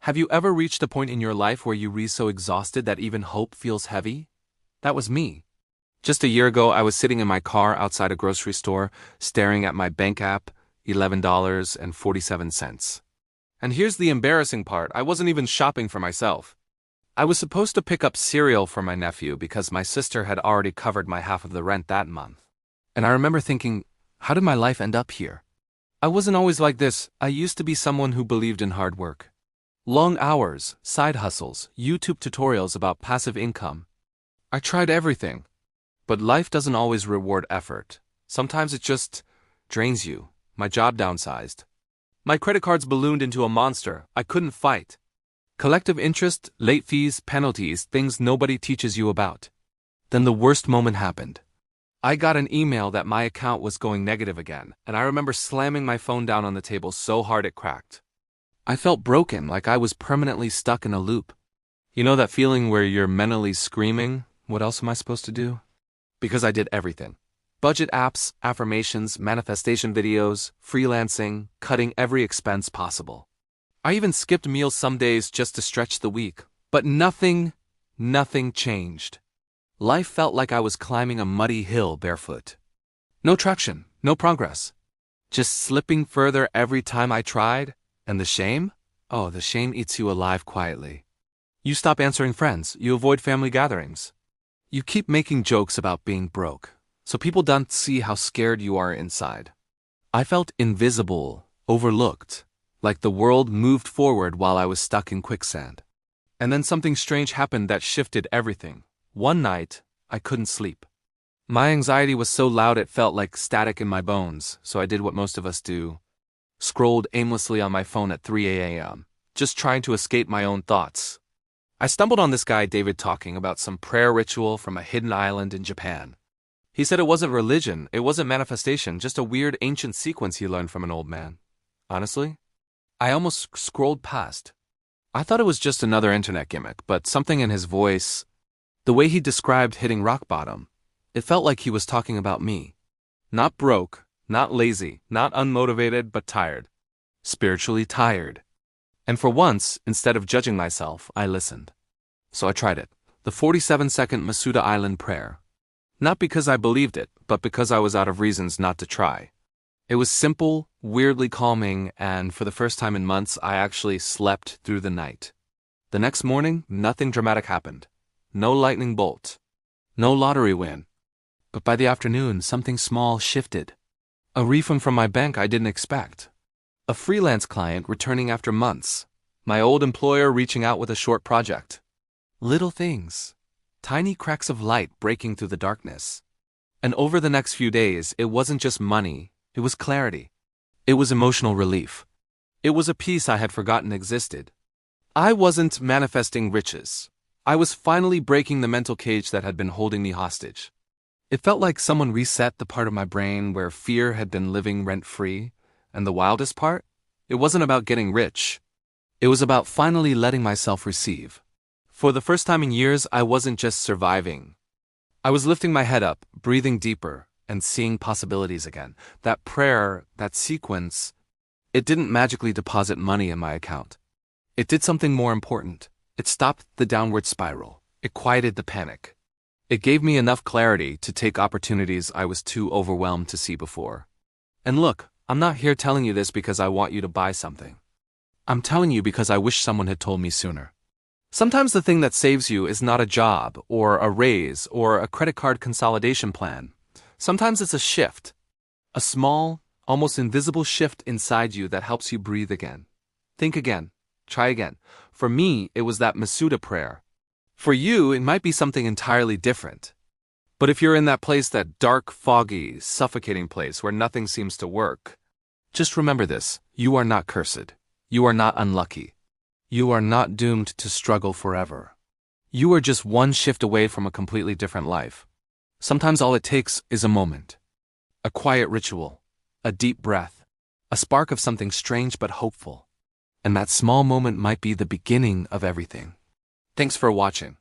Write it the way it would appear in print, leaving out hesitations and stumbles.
Have you ever reached a point in your life where you re so exhausted that even hope feels heavy? That was me. Just a year ago, I was sitting in my car outside a grocery store, staring at my bank app, $11.47. And here's the embarrassing part, I wasn't even shopping for myself. I was supposed to pick up cereal for my nephew because my sister had already covered my half of the rent that month. And I remember thinking, how did my life end up here? I wasn't always like this. I used to be someone who believed in hard work. Long hours, side hustles, YouTube tutorials about passive income. I tried everything. But life doesn't always reward effort. Sometimes it just drains you. My job downsized. My credit cards ballooned into a monster I couldn't fight. Collective interest, late fees, penalties, things nobody teaches you about. Then the worst moment happened. I got an email that my account was going negative again, and I remember slamming my phone down on the table so hard it cracked. I felt broken, like I was permanently stuck in a loop. You know that feeling where you're mentally screaming, what else am I supposed to do? Because I did everything. Budget apps, affirmations, manifestation videos, freelancing, cutting every expense possible. I even skipped meals some days just to stretch the week. But nothing changed. Life felt like I was climbing a muddy hill barefoot. No traction, no progress. Just slipping further every time I tried. And the shame? Oh, the shame eats you alive quietly. You stop answering friends, you avoid family gatherings. You keep making jokes about being broke, so people don't see how scared you are inside. I felt invisible, overlooked, like the world moved forward while I was stuck in quicksand. And then something strange happened that shifted everything. One night, I couldn't sleep. My anxiety was so loud it felt like static in my bones, so I did what most of us do. Scrolled aimlessly on my phone at 3 a.m., just trying to escape my own thoughts. I stumbled on this guy David talking about some prayer ritual from a hidden island in Japan. He said it wasn't religion, it wasn't manifestation, just a weird ancient sequence he learned from an old man. Honestly, I almost scrolled past. I thought it was just another internet gimmick, but something in his voice, the way he described hitting rock bottom, it felt like he was talking about me. Not broke, not lazy, not unmotivated, but tired. Spiritually tired. And for once, instead of judging myself, I listened. So I tried it. The 47-second Masuda Island prayer. Not because I believed it, but because I was out of reasons not to try. It was simple, weirdly calming, and for the first time in months, I actually slept through the night. The next morning, nothing dramatic happened. No lightning bolt. No lottery win. But by the afternoon, something small shifted. A refund from my bank I didn't expect. A freelance client returning after months. My old employer reaching out with a short project. Little things. Tiny cracks of light breaking through the darkness. And over the next few days, it wasn't just money, it was clarity. It was emotional relief. It was a peace I had forgotten existed. I wasn't manifesting riches. I was finally breaking the mental cage that had been holding me hostage. It felt like someone reset the part of my brain where fear had been living rent-free, and the wildest part? It wasn't about getting rich. It was about finally letting myself receive. For the first time in years, I wasn't just surviving. I was lifting my head up, breathing deeper, and seeing possibilities again. That prayer, that sequence, it didn't magically deposit money in my account. It did something more important. It stopped the downward spiral. It quieted the panic. It gave me enough clarity to take opportunities I was too overwhelmed to see before. And look, I'm not here telling you this because I want you to buy something. I'm telling you because I wish someone had told me sooner. Sometimes the thing that saves you is not a job, or a raise, or a credit card consolidation plan. Sometimes it's a shift. A small, almost invisible shift inside you that helps you breathe again. Think again. Try again. For me, it was that Masuda prayer. For you, it might be something entirely different. But if you're in that place, that dark, foggy, suffocating place where nothing seems to work, just remember this. You are not cursed. You are not unlucky. You are not doomed to struggle forever. You are just one shift away from a completely different life. Sometimes all it takes is a moment. A quiet ritual. A deep breath. A spark of something strange but hopeful. And that small moment might be the beginning of everything. Thanks for watching.